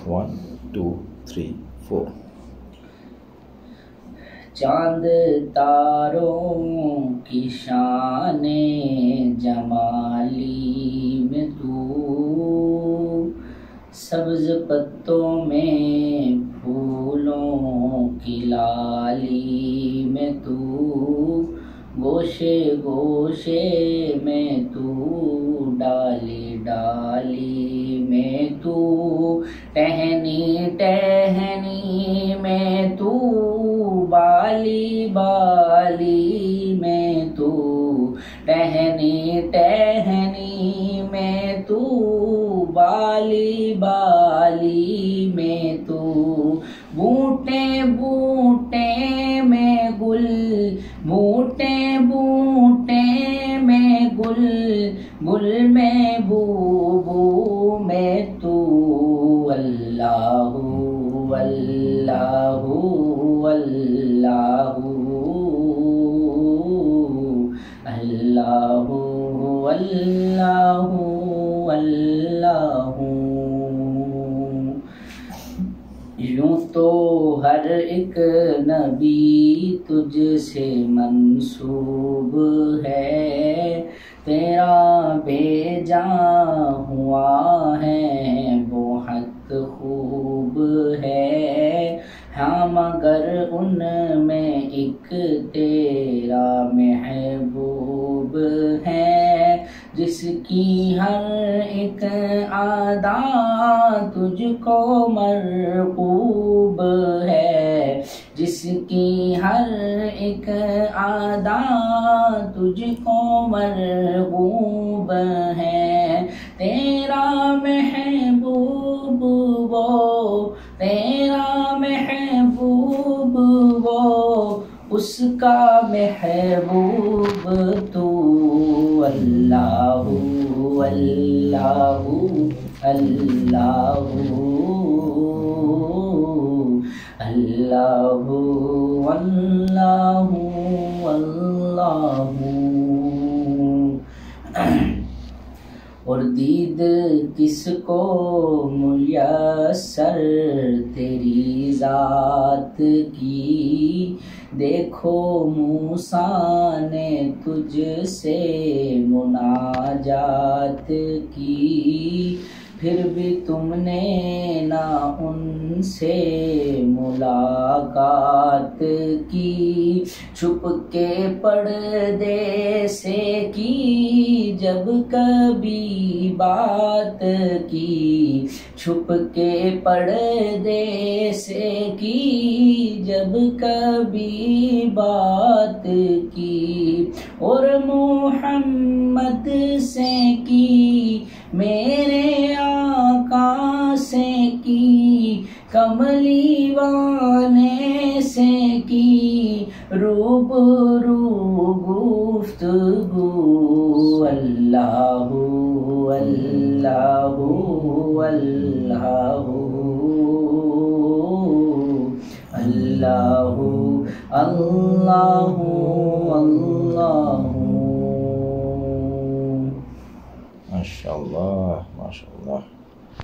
1 2 3 4। चांद तारों की शाने जमाली में तू, सब्ज पत्तों में फूलों की लाली में तू, गोशे गोशे में तू, डाली डाली में तू, टहनी टहनी में तू, बाली बाली में तू, टहनी टहनी में तू, बाली बाली में तू, बूटे बूटे में गुल, बूटे बूटे में गुल, गुल में बू बू में तू, अल्लाहू अल्लाहू अल्लाहू अल्लाहू अल्लाहू अल्लाहू। यूं तो हर एक नबी तुझसे मंसूब है, तेरा भेजा हुआ है बहुत खूब है, हाँ मगर उनमें एक तेरा महबूब है, जिसकी हर एक आदा तुझको मरकूब है, जिसकी हर एक आदा तुझको मरकूब है, तेरा महबूब वो, तेरा महबूब वो, उसका महबूब तू, अल्लाहू अल्लाहू अल्लाहू अल्लाहू अल्लाहू अल्लाहू। और दीद किसको मुयस्सर तेरी ज़ात की, देखो मूसा ने तुझसे मुनाजात की, फिर भी तुमने ना उनसे मुलाकात की, छुप के पर्दे से की जब कभी बात की, छुप के पर्दे से की जब कभी बात की, और मोहम्मद से की, मेरे आका से की, कमली वाले से की, रूबरू गुफ्तगू, अल्लाहू अल्लाहू अल्लाहू अल्लाहू अल्लाहू अल्लाहू। माशाअल्लाह माशाअल्लाह।